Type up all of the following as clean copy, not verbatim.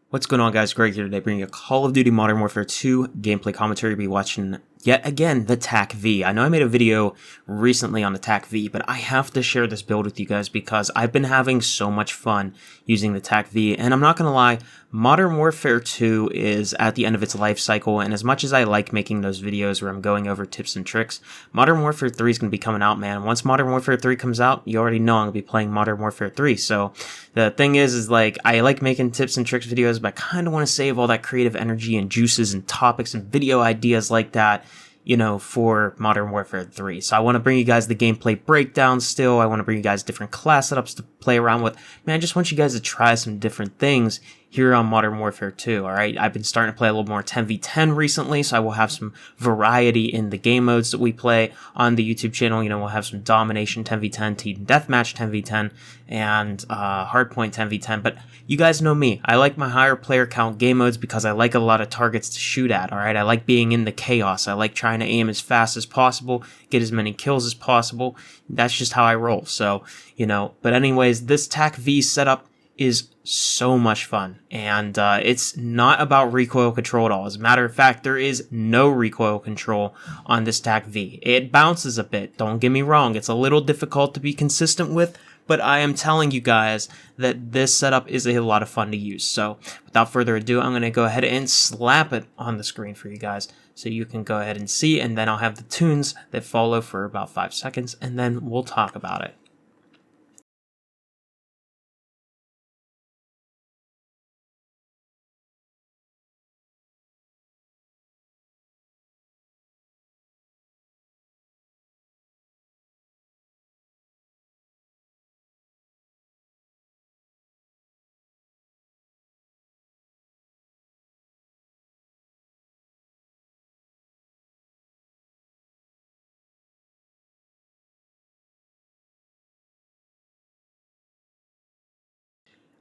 What's going on, guys? Greg here today, bringing a Call of Duty Modern Warfare 2 gameplay commentary. Be watching yet again the Taq-V. I know I made a video recently on the Taq-V, but I have to share this build with you guys because I've been having so much fun using the Taq-V, and I'm not gonna lie, Modern Warfare 2 is at the end of its life cycle, and as much as I like making those videos where I'm going over tips and tricks, Modern Warfare 3 is gonna be coming out, man. Once Modern Warfare 3 comes out, you already know I'm gonna be playing Modern Warfare 3. So the thing is like, I like making tips and tricks videos, but I kind of want to save all that creative energy and juices and topics and video ideas like that, you know, for Modern Warfare 3. So I want to bring you guys the gameplay breakdown still. I want to bring you guys different class setups to play around with. Man, I just want you guys to try some different things here on Modern Warfare 2, alright? I've been starting to play a little more 10v10 recently, so I will have some variety in the game modes that we play on the YouTube channel. You know, we'll have some Domination 10v10, Team Deathmatch 10v10, and Hardpoint 10v10, but you guys know me. I like my higher player count game modes because I like a lot of targets to shoot at, alright? I like being in the chaos. I like trying to aim as fast as possible, get as many kills as possible. That's just how I roll, so, you know. But anyways, this Taq-V setup is so much fun, and it's not about recoil control at all. As a matter of fact, there is no recoil control on this Taq-V. It bounces a bit, don't get me wrong, it's a little difficult to be consistent with, but I am telling you guys that this setup is a lot of fun to use. So without further ado, I'm going to go ahead and slap it on the screen for you guys so you can go ahead and see, and then I'll have the tunes that follow for about 5 seconds, and then we'll talk about it.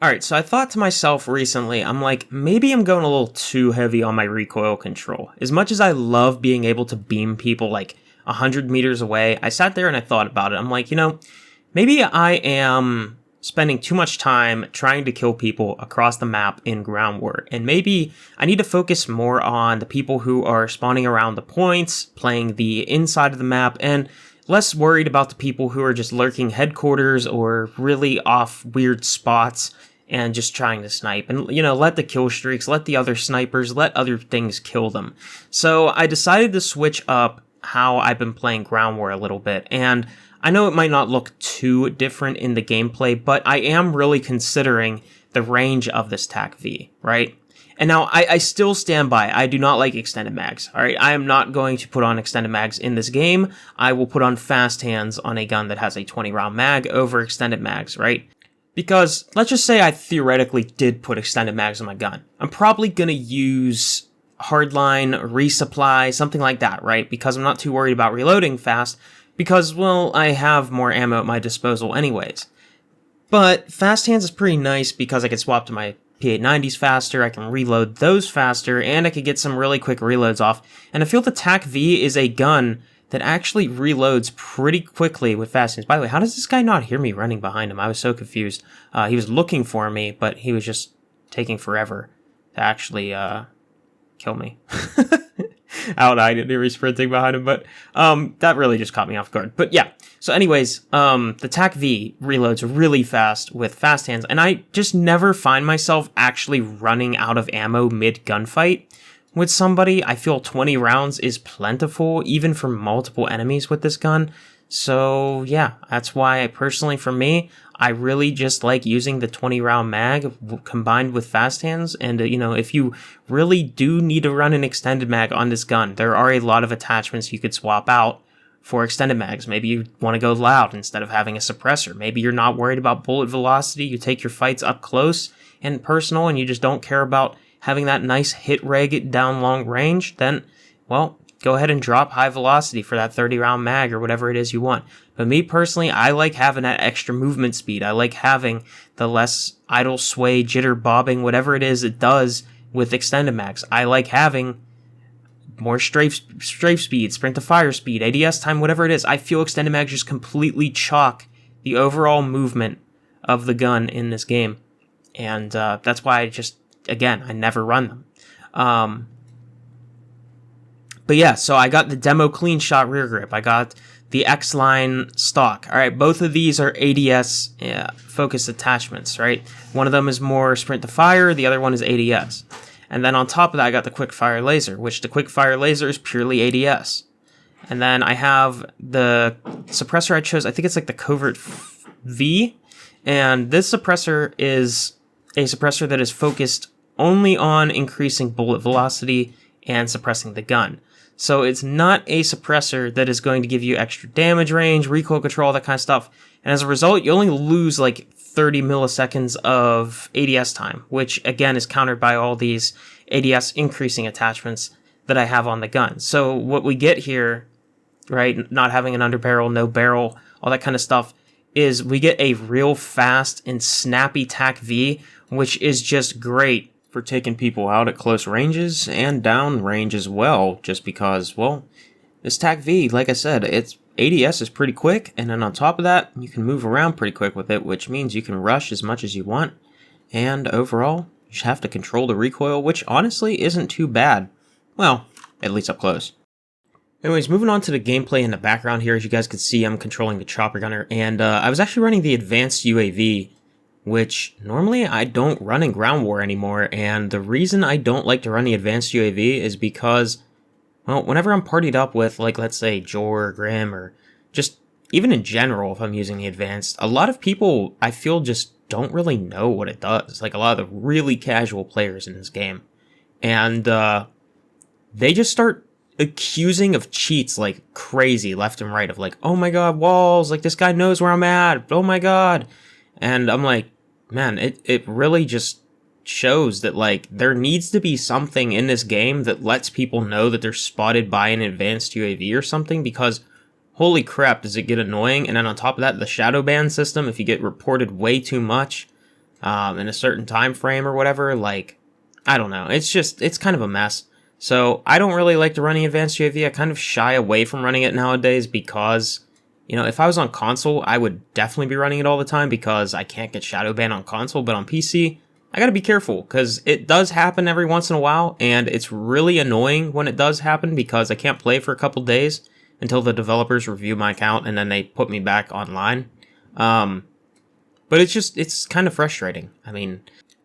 Alright, so I thought to myself recently, I'm like, maybe I'm going a little too heavy on my recoil control. As much as I love being able to beam people like 100 meters away, I sat there and I thought about it. I'm like, you know, maybe I am spending too much time trying to kill people across the map in ground war, and maybe I need to focus more on the people who are spawning around the points, playing the inside of the map, and less worried about the people who are just lurking headquarters or really off weird spots and just trying to snipe, and, you know, let the kill streaks, let the other snipers, let other things kill them. So I decided to switch up how I've been playing ground war a little bit, and I know it might not look too different in the gameplay, but I am really considering the range of this Taq-V, right? And now, I still stand by, I do not like extended mags, alright? I am not going to put on extended mags in this game. I will put on fast hands on a gun that has a 20-round mag over extended mags, right? Because, let's just say I theoretically did put extended mags on my gun. I'm probably gonna use hardline, resupply, something like that, right? Because I'm not too worried about reloading fast, because, well, I have more ammo at my disposal anyways. But fast hands is pretty nice because I can swap to my P890s faster, I can reload those faster, and I could get some really quick reloads off. And I feel the Taq-V is a gun that actually reloads pretty quickly with fast hands. By the way, how does this guy not hear me running behind him? I was so confused. He was looking for me, but he was just taking forever to actually kill me. I didn't hear me sprinting behind him, but that really just caught me off guard. But yeah, so anyways, the Taq-V reloads really fast with fast hands, and I just never find myself actually running out of ammo mid-gunfight with somebody. I feel 20 rounds is plentiful, even for multiple enemies with this gun. So yeah, that's why personally for me, I really just like using the 20-round mag combined with fast hands. And you know, if you really do need to run an extended mag on this gun, there are a lot of attachments you could swap out for extended mags. Maybe you want to go loud instead of having a suppressor. Maybe you're not worried about bullet velocity. You take your fights up close and personal, and you just don't care about having that nice hit reg down long range. Then, well, go ahead and drop high velocity for that 30-round mag or whatever it is you want. But me personally, I like having that extra movement speed. I like having the less idle sway, jitter bobbing, whatever it is it does with extended mags. I like having more strafe speed, sprint to fire speed, ADS time, whatever it is. I feel extended mags just completely chalk the overall movement of the gun in this game. And that's why I just again, I never run them. But yeah, so I got the demo clean shot rear grip. I got the X-Line stock. All right, both of these are ADS focused attachments, right? One of them is more sprint to fire, the other one is ADS. And then on top of that, I got the quick fire laser, which the quick fire laser is purely ADS. And then I have the suppressor I chose, I think it's like the Covert V. And this suppressor is a suppressor that is focused only on increasing bullet velocity and suppressing the gun. So it's not a suppressor that is going to give you extra damage range, recoil control, that kind of stuff. And as a result, you only lose like 30 milliseconds of ADS time, which again is countered by all these ADS increasing attachments that I have on the gun. So what we get here, right, not having an underbarrel, no barrel, all that kind of stuff, is we get a real fast and snappy Taq-V, which is just great for taking people out at close ranges and down range as well, just because, well, this Taq-V, like I said, its ADS is pretty quick, and then on top of that, you can move around pretty quick with it, which means you can rush as much as you want, and overall, you just have to control the recoil, which honestly isn't too bad. Well, at least up close. Anyways, moving on to the gameplay in the background here, as you guys can see, I'm controlling the chopper gunner, and I was actually running the advanced UAV, which normally I don't run in ground war anymore, and the reason I don't like to run the advanced UAV is because, well, whenever I'm partied up with, like, let's say, Jor or Grim, or just even in general, if I'm using the advanced, a lot of people, I feel, just don't really know what it does. Like, a lot of the really casual players in this game. And they just start accusing of cheats like crazy left and right, of like, oh my god, walls, like, this guy knows where I'm at, oh my god. And I'm like, man, it really just shows that, like, there needs to be something in this game that lets people know that they're spotted by an advanced UAV or something, because holy crap, does it get annoying. And then on top of that, the shadowban system, if you get reported way too much in a certain time frame or whatever, like, I don't know. It's kind of a mess. So I don't really like to run the advanced UAV. I kind of shy away from running it nowadays because, you know, if I was on console, I would definitely be running it all the time because I can't get shadowban on console, but on PC, I gotta be careful because it does happen every once in a while, and it's really annoying when it does happen because I can't play for a couple days until the developers review my account and then they put me back online. But it's kind of frustrating. I mean,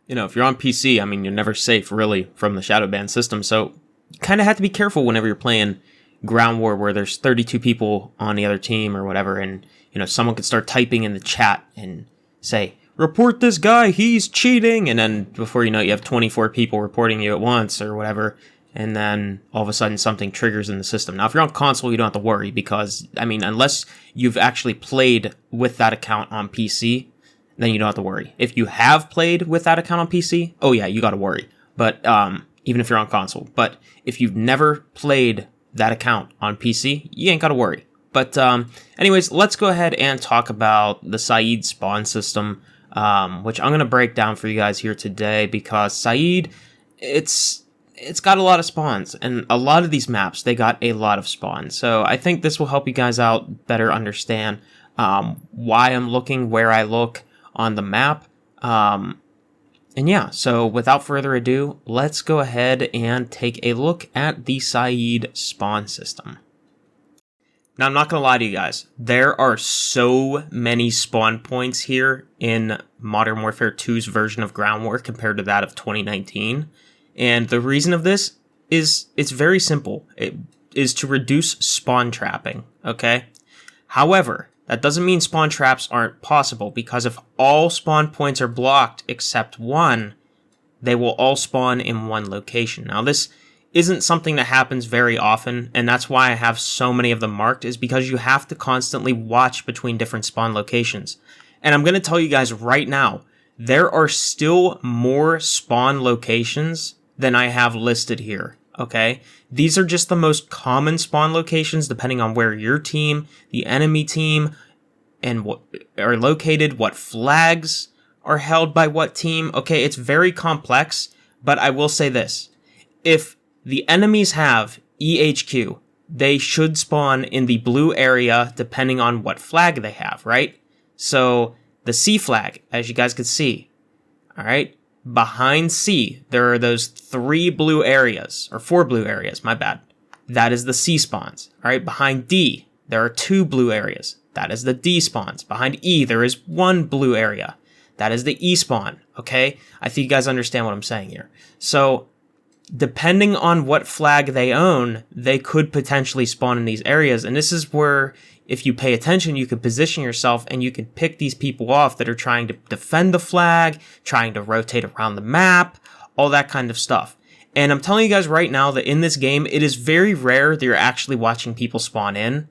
you know, if you're on PC, I mean, you're never safe really from the shadowban system, so you kind of have to be careful whenever you're playing ground war where there's 32 people on the other team or whatever, and, you know, someone could start typing in the chat and say, report this guy, he's cheating, and then before you know it, you have 24 people reporting you at once or whatever, and then all of a sudden something triggers in the system. Now, if you're on console, you don't have to worry because, I mean, unless you've actually played with that account on PC, then you don't have to worry. If you have played with that account on PC, oh yeah, you gotta worry. But, even if you're on console. But if you've never played that account on PC, you ain't gotta worry. But anyways, let's go ahead and talk about the Saeed spawn system, which I'm gonna break down for you guys here today because Saeed, it's got a lot of spawns, and a lot of these maps, they got a lot of spawns. So I think this will help you guys out better understand why I'm looking where I look on the map. And yeah, so without further ado, let's go ahead and take a look at the Saeed spawn system. Now, I'm not going to lie to you guys. There are so many spawn points here in Modern Warfare 2's version of Ground War compared to that of 2019. And the reason of this is it's very simple. It is to reduce spawn trapping, okay? However, that doesn't mean spawn traps aren't possible, because if all spawn points are blocked except one, they will all spawn in one location. Now, this isn't something that happens very often, and that's why I have so many of them marked, is because you have to constantly watch between different spawn locations. And I'm going to tell you guys right now, there are still more spawn locations than I have listed here. Okay, these are just the most common spawn locations depending on where your team, the enemy team, and what are located, what flags are held by what team. Okay, it's very complex, but I will say this. If the enemies have EHQ, they should spawn in the blue area depending on what flag they have, right? So the C flag, as you guys can see, all right, behind C, there are those 3 blue areas, or 4 blue areas, my bad. That is the C spawns. All right, behind D, there are 2 blue areas. That is the D spawns. Behind E, there is 1 blue area. That is the E spawn, okay? I think you guys understand what I'm saying here. So, depending on what flag they own, they could potentially spawn in these areas. And this is where, if you pay attention, you can position yourself and you can pick these people off that are trying to defend the flag, trying to rotate around the map, all that kind of stuff. And I'm telling you guys right now that in this game, it is very rare that you're actually watching people spawn in,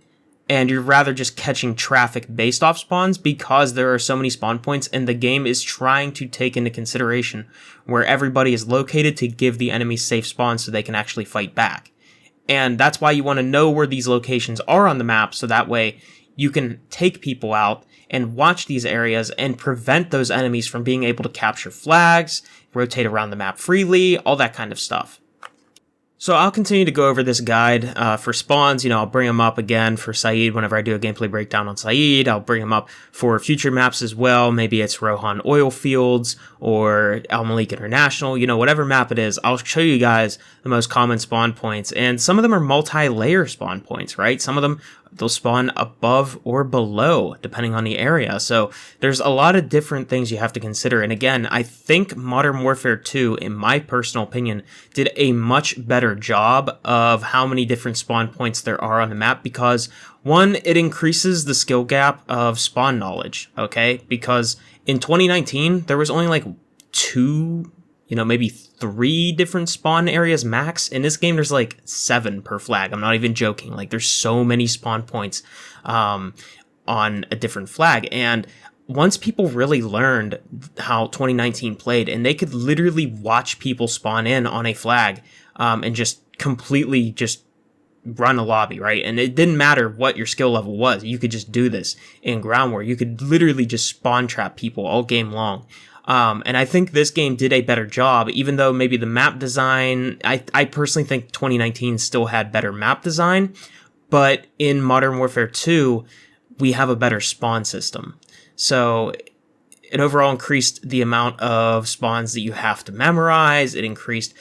and you're rather just catching traffic based off spawns because there are so many spawn points, and the game is trying to take into consideration where everybody is located to give the enemy safe spawns so they can actually fight back. And that's why you want to know where these locations are on the map, so that way you can take people out and watch these areas and prevent those enemies from being able to capture flags, rotate around the map freely, all that kind of stuff. So I'll continue to go over this guide for spawns. You know, I'll bring them up again for Saeed whenever I do a gameplay breakdown on Saeed. I'll bring them up for future maps as well. Maybe it's Rohan Oil Fields or Al Malik International. You know, whatever map it is, I'll show you guys the most common spawn points. And some of them are multi-layer spawn points, right? Some of them, they'll spawn above or below, depending on the area. So there's a lot of different things you have to consider. And again, I think Modern Warfare 2, in my personal opinion, did a much better job of how many different spawn points there are on the map, because one, it increases the skill gap of spawn knowledge, okay? Because in 2019, there was only like 2, maybe 3 different spawn areas max. In this game, there's like 7 per flag. I'm not even joking. Like, there's so many spawn points on a different flag. And once people really learned how 2019 played, and they could literally watch people spawn in on a flag and just completely just run a lobby, right? And it didn't matter what your skill level was. You could just do this in Ground War. You could literally just spawn trap people all game long. And I think this game did a better job, even though maybe the map design, I personally think 2019 still had better map design, but in Modern Warfare 2, we have a better spawn system. So it overall increased the amount of spawns that you have to memorize. It increased,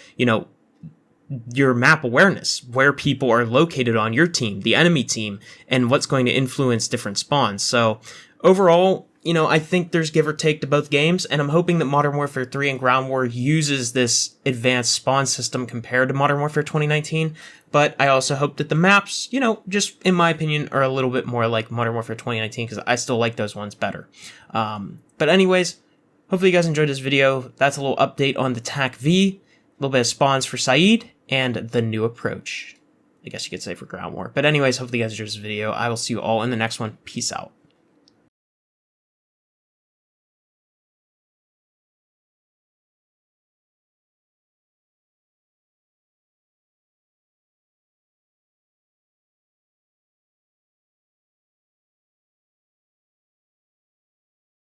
your map awareness, where people are located on your team, the enemy team, and what's going to influence different spawns. So overall, I think there's give or take to both games, and I'm hoping that Modern Warfare 3 and Ground War uses this advanced spawn system compared to Modern Warfare 2019, but I also hope that the maps, just in my opinion, are a little bit more like Modern Warfare 2019, because I still like those ones better. But anyways, hopefully you guys enjoyed this video. That's a little update on the Taq-V, a little bit of spawns for Saeed, and the new approach, I guess you could say, for Ground War. But anyways, hopefully you guys enjoyed this video. I will see you all in the next one. Peace out.